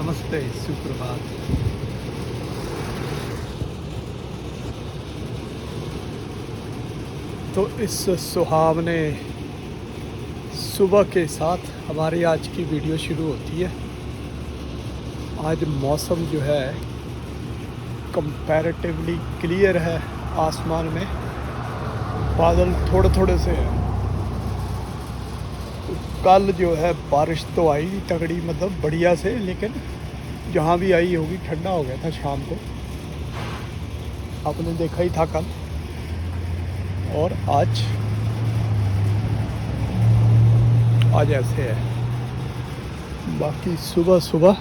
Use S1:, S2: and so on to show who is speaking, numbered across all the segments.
S1: नमस्ते, सुप्रभात। तो इस सुहावने सुबह के साथ हमारी आज की वीडियो शुरू होती है। आज मौसम जो है कंपैरेटिवली क्लियर है, आसमान में बादल थोड़े थोड़े से हैं। कल जो है बारिश तो आई तगड़ी, मतलब बढ़िया से, लेकिन जहाँ भी आई होगी ठंडा हो गया था शाम को, आपने देखा ही था कल। और आज ऐसे है। बाकी सुबह सुबह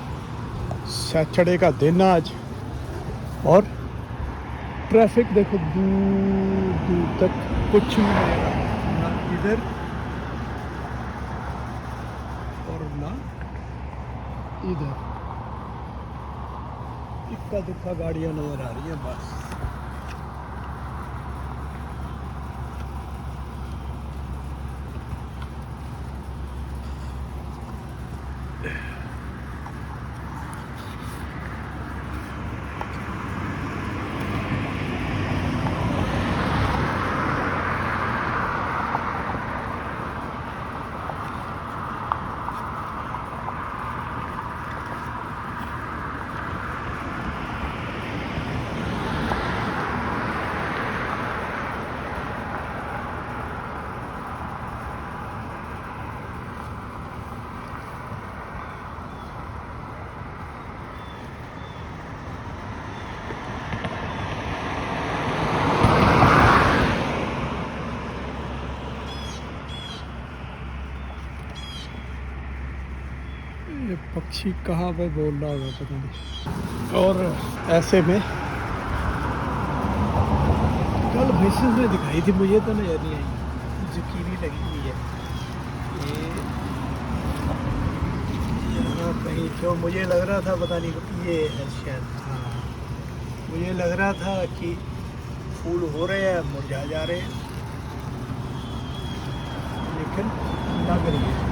S1: सैटरडे का दिन आज, और ट्रैफिक देखो दूर दूर तक कुछ नहीं है, ना इधर और ना इधर। इक्का दुक्का गाड़ियाँ नजर आ रही हैं बस। ये पक्षी कहाँ पे बोल रहा होगा पता नहीं। और ऐसे में कल मैसेज में दिखाई थी, मुझे तो नजर नहीं आई। जुकीनी लगी हुई है ये यहाँ कहीं, जो मुझे लग रहा था पता नहीं, ये है शायद। हाँ, मुझे लग रहा था कि फूल हो रहे हैं, मुरझा जा रहे हैं, लेकिन लग रही है।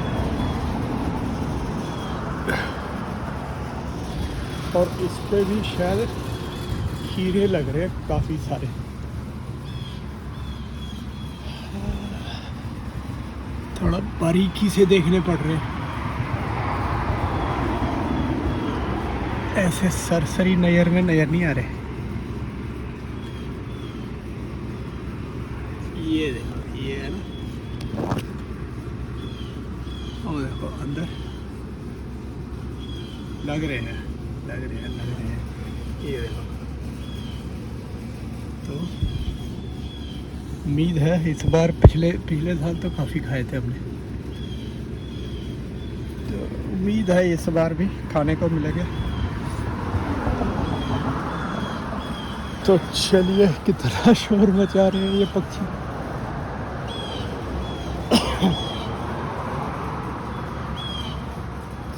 S1: और इस पे भी शायद खीरे लग रहे हैं काफ़ी सारे। थोड़ा बारीकी से देखने पड़ रहे हैं, ऐसे सरसरी नज़र में नज़र नहीं आ रहे। ये देखो, ये है ना, और देखो अंदर लग रहे हैं। ये देखो। तो उम्मीद है इस बार, पिछले साल तो काफ़ी खाए थे हमने, तो उम्मीद है इस बार भी खाने को मिलेगा। तो चलिए, कितना शोर मचा रहे हैं ये पक्षी।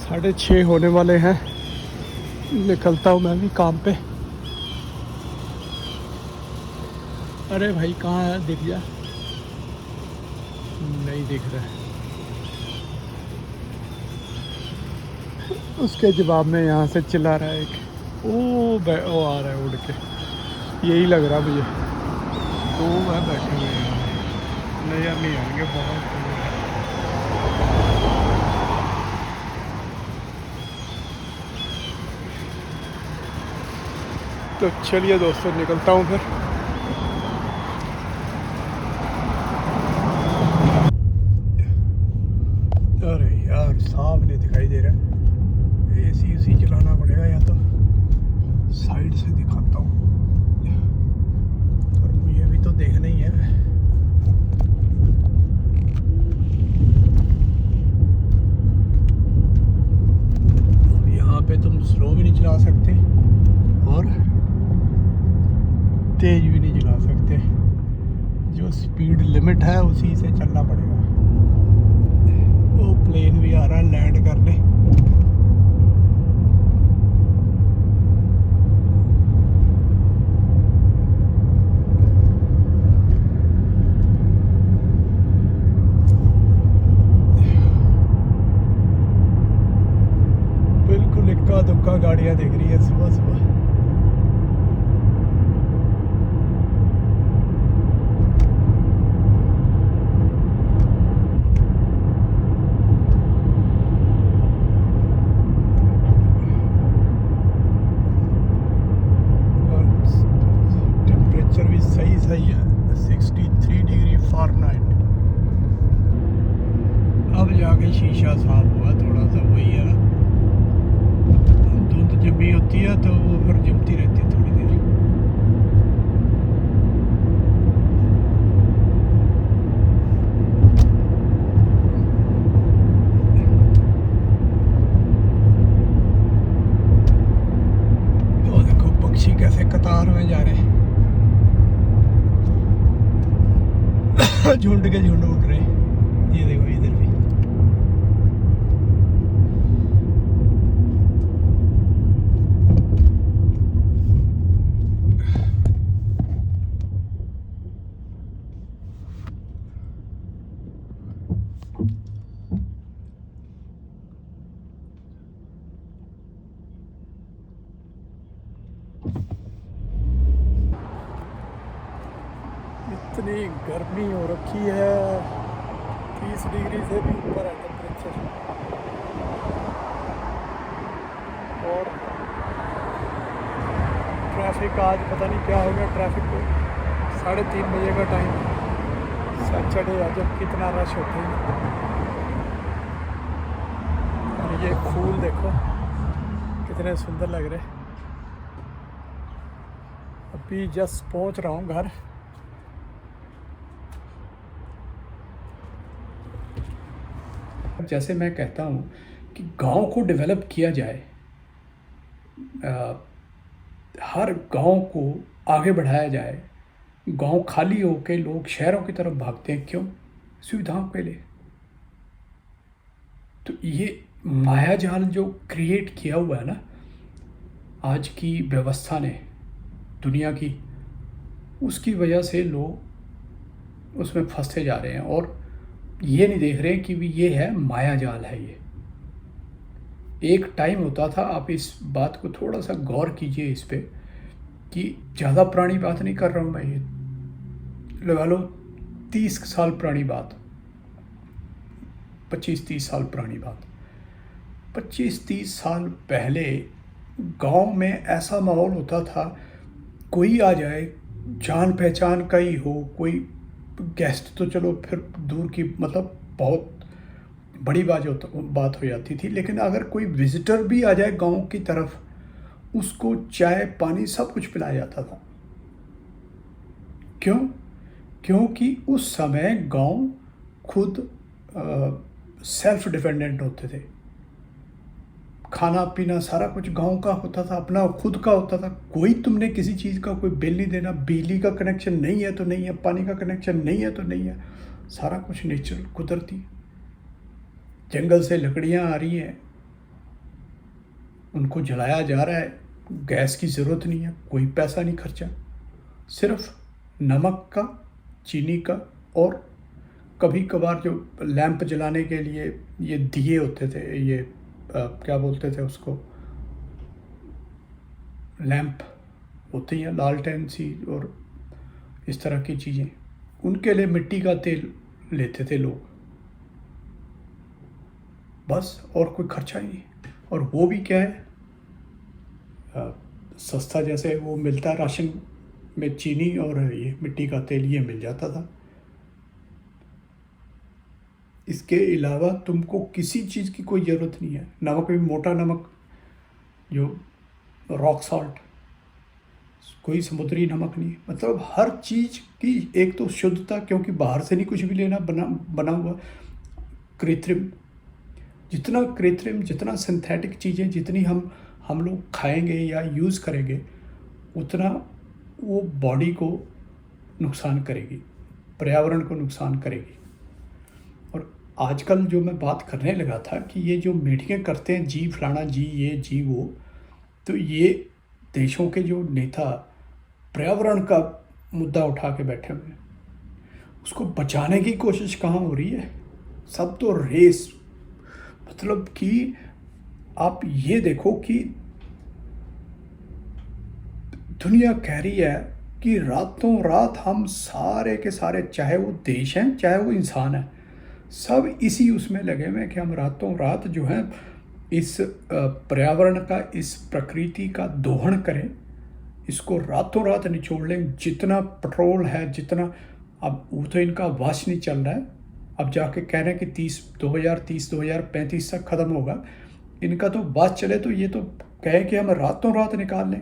S1: 6:30 होने वाले हैं, निकलता हूँ मैं भी काम पे। अरे भाई कहाँ है, दिख जा। नहीं दिख रहा है। उसके जवाब में यहाँ से चिल्ला रहा है एक, ओ आ रहा है उड़ के, यही लग रहा मुझे। तो वह बैठे हुए हैं, नजर नहीं आएंगे, बहुत दूर है। तो चलिए दोस्तों, निकलता हूँ फिर। अरे यार, साफ नहीं दिखाई दे रहा। एसी चलाना पड़ेगा, या तो साइड से दिखाता हूँ, और मुझे भी तो देखना ही है। यहाँ पे तुम स्लो भी नहीं चला सकते और तेज भी नहीं चला सकते, जो स्पीड लिमिट है उसी से चलना पड़ेगा। वो प्लेन भी आ रहा है लैंड करने। इक्का दुक्का गाड़ियाँ दिख रही है सुबह सुबह। टेम्परेचर भी सही सही है, 63 डिग्री फ़ारेनहाइट। अब जाके शीशा साफ हुआ थोड़ा सा, वही है ना, धुंध जमी होती है तो वो फिर जमती रहती है थोड़ी देर। वो देखो पक्षी कैसे कतार में जा रहे हैं, झुंड के झुंड उड़ रहे हैं। ये देखो इधर भी। इतनी गर्मी हो रखी है, 30 डिग्री से भी ऊपर है टेम्परेचर। और ट्रैफिक आज पता नहीं क्या हो गया, ट्रैफिक को 3:30 बजे का टाइम, सैटरडे आज कितना रश होता है। और ये फूल देखो कितने सुंदर लग रहे। अभी जस्ट पहुंच रहा हूँ घर। जैसे मैं कहता हूँ कि गांव को डेवलप किया जाए, हर गांव को आगे बढ़ाया जाए। गांव खाली हो के लोग शहरों की तरफ भागते हैं, क्यों? सुविधाओं के लिए। तो ये मायाजाल जो क्रिएट किया हुआ है ना आज की व्यवस्था ने दुनिया की, उसकी वजह से लोग उसमें फंसते जा रहे हैं और ये नहीं देख रहे कि भी ये है मायाजाल है। ये एक टाइम होता था, आप इस बात को थोड़ा सा गौर कीजिए इस पे, कि ज़्यादा पुरानी बात नहीं कर रहा हूँ मैं, ये लगा लो 30 साल पुरानी बात, 25-30 साल पुरानी बात। 25-30 साल पहले गांव में ऐसा माहौल होता था, कोई आ जाए, जान पहचान का ही हो, कोई गेस्ट तो चलो फिर दूर की, मतलब बहुत बड़ी बात हो जाती थी, लेकिन अगर कोई विजिटर भी आ जाए गांव की तरफ, उसको चाय पानी सब कुछ पिलाया जाता था। क्यों? क्योंकि उस समय गांव खुद सेल्फ डिपेंडेंट होते थे। खाना पीना सारा कुछ गांव का होता था, अपना खुद का होता था। कोई तुमने किसी चीज़ का कोई बिल नहीं देना, बिजली का कनेक्शन नहीं है तो नहीं है, पानी का कनेक्शन नहीं है तो नहीं है, सारा कुछ नेचुरल कुदरती। जंगल से लकड़ियां आ रही हैं, उनको जलाया जा रहा है, गैस की ज़रूरत नहीं है, कोई पैसा नहीं खर्चा, सिर्फ नमक का, चीनी का, और कभी कभार जो लैंप जलाने के लिए ये दिए होते थे, ये क्या बोलते थे उसको, लैंप होती हैं लालटेन सी और इस तरह की चीज़ें, उनके लिए मिट्टी का तेल लेते थे लोग, बस, और कोई खर्चा ही नहीं। और वो भी क्या है, सस्ता, जैसे वो मिलता है राशन में, चीनी और ये मिट्टी का तेल, ये मिल जाता था। इसके अलावा तुमको किसी चीज़ की कोई ज़रूरत नहीं है। नमक भी मोटा नमक, जो रॉक सॉल्ट, कोई समुद्री नमक नहीं, मतलब हर चीज़ की एक तो शुद्धता, क्योंकि बाहर से नहीं कुछ भी लेना, बना हुआ कृत्रिम, जितना सिंथेटिक चीज़ें जितनी हम लोग खाएंगे या यूज़ करेंगे, उतना वो बॉडी को नुकसान करेगी, पर्यावरण को नुकसान करेगी। और आजकल जो मैं बात करने लगा था कि ये जो मीटिंगें करते हैं, जी फलाना जी ये जी वो, तो ये देशों के जो नेता पर्यावरण का मुद्दा उठा के बैठे हुए हैं, उसको बचाने की कोशिश कहाँ हो रही है? सब तो रेस, मतलब कि आप ये देखो कि दुनिया कह रही है कि रातों रात हम सारे के सारे, चाहे वो देश हैं चाहे वो इंसान है, सब इसी उसमें लगे हुए हैं कि हम रातों रात जो है इस पर्यावरण का, इस प्रकृति का दोहन करें, इसको रातों रात निचोड़ लें। जितना पेट्रोल है, जितना, अब वो तो इनका वश नहीं चल रहा है, अब जाके कह रहे हैं कि 2035 तक ख़त्म होगा। इनका तो वश चले तो ये तो कहे कि हम रातों रात निकाल लें।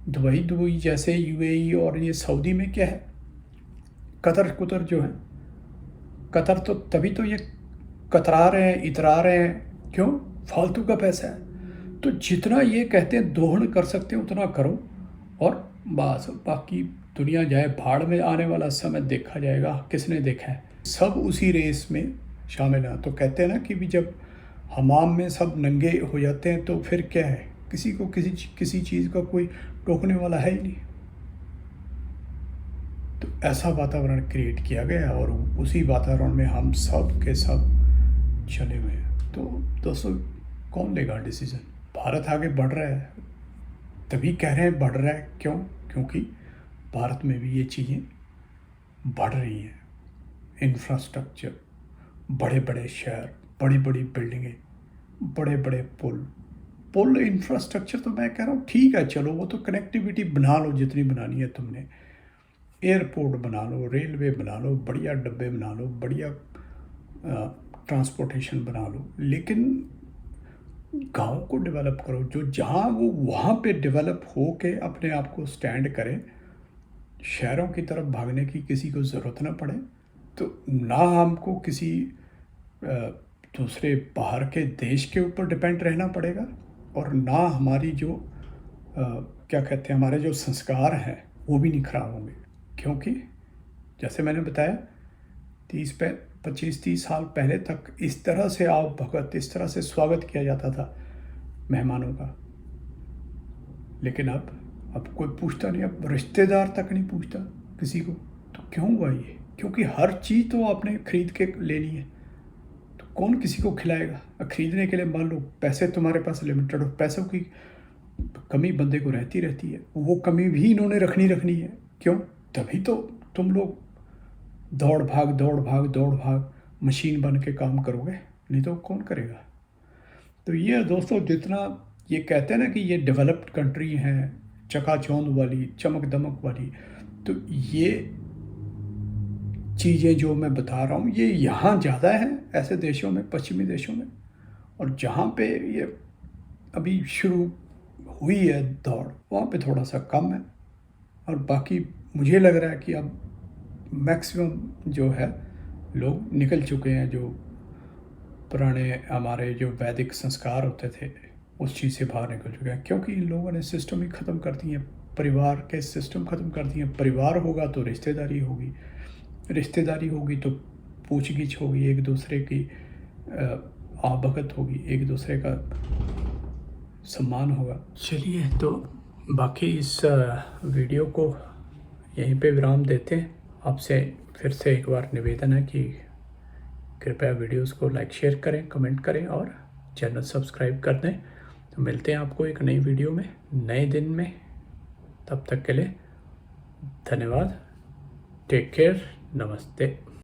S1: दुबई जैसे यूएई और ये सऊदी में क्या है, कतर जो है, कतर तो तभी तो ये कतरा रहे हैं, इतरा रहे हैं, क्यों? फालतू का पैसा है। तो जितना ये कहते हैं दोहन कर सकते हैं उतना करो, और बस बाकी दुनिया जाए भाड़ में। आने वाला समय देखा जाएगा, किसने देखा है, सब उसी रेस में शामिल हैं। तो कहते हैं ना कि भी जब हमाम में सब नंगे हो जाते हैं तो फिर क्या है, किसी को किसी चीज़ का कोई रोकने वाला है ही नहीं। तो ऐसा वातावरण क्रिएट किया गया और उसी वातावरण में हम सब के सब चले हुए हैं। तो दोस्तों, कौन लेगा डिसीजन? भारत आगे बढ़ रहा है, तभी कह रहे हैं बढ़ रहा है, क्यों? क्योंकि भारत में भी ये चीज़ें बढ़ रही हैं। इंफ्रास्ट्रक्चर, बड़े बड़े शहर, बड़ी बड़ी बिल्डिंगें, बड़े बड़े पुल इंफ्रास्ट्रक्चर तो मैं कह रहा हूँ ठीक है, चलो वो तो कनेक्टिविटी बना लो जितनी बनानी है तुमने, एयरपोर्ट बना लो, रेलवे बना लो, बढ़िया डब्बे बना लो, बढ़िया ट्रांसपोर्टेशन बना लो, लेकिन गांव को डेवलप करो, जो जहाँ वो वहाँ पे डेवलप हो के अपने आप को स्टैंड करें। शहरों की तरफ भागने की किसी को ज़रूरत ना पड़े। तो ना हमको किसी दूसरे बाहर के देश के ऊपर डिपेंड रहना पड़ेगा, और ना हमारी जो क्या कहते हैं, हमारे जो संस्कार हैं वो भी नहीं खराब होंगे। क्योंकि जैसे मैंने बताया 25-30 साल पहले तक इस तरह से आओ भगत, इस तरह से स्वागत किया जाता था मेहमानों का, लेकिन अब कोई पूछता नहीं, अब रिश्तेदार तक नहीं पूछता किसी को। तो क्यों हुआ ये? क्योंकि हर चीज़ तो आपने खरीद के लेनी है, तो कौन किसी को खिलाएगा? खरीदने के लिए मान लो पैसे तुम्हारे पास लिमिटेड हो, पैसों की कमी बंदे को रहती है, वो कमी भी इन्होंने रखनी है। क्यों? तभी तो तुम लोग दौड़ भाग मशीन बन के काम करोगे, नहीं तो कौन करेगा? तो ये दोस्तों, जितना ये कहते हैं ना कि ये डेवलप्ड कंट्री हैं, चकाचौंध वाली, चमक दमक वाली, तो ये चीज़ें जो मैं बता रहा हूँ ये यहाँ ज़्यादा हैं ऐसे देशों में, पश्चिमी देशों में, और जहाँ पे ये अभी शुरू हुई है दौड़, वहाँ पे थोड़ा सा कम है। और बाकी मुझे लग रहा है कि अब मैक्सिमम जो है लोग निकल चुके हैं, जो पुराने हमारे जो वैदिक संस्कार होते थे उस चीज़ से बाहर निकल चुके हैं। क्योंकि इन लोगों ने सिस्टम ही ख़त्म कर दिए, परिवार के सिस्टम ख़त्म कर दिए। परिवार होगा तो रिश्तेदारी होगी, रिश्तेदारी होगी तो पूछ-गिछ होगी, एक दूसरे की आवभगत होगी, एक दूसरे का सम्मान होगा। चलिए, तो बाकी इस वीडियो को यहीं पे विराम देते हैं। आपसे फिर से एक बार निवेदन है कि कृपया वीडियोस को लाइक, शेयर करें, कमेंट करें और चैनल सब्सक्राइब कर दें। तो मिलते हैं आपको एक नई वीडियो में, नए दिन में। तब तक के लिए धन्यवाद। Take care. नमस्ते।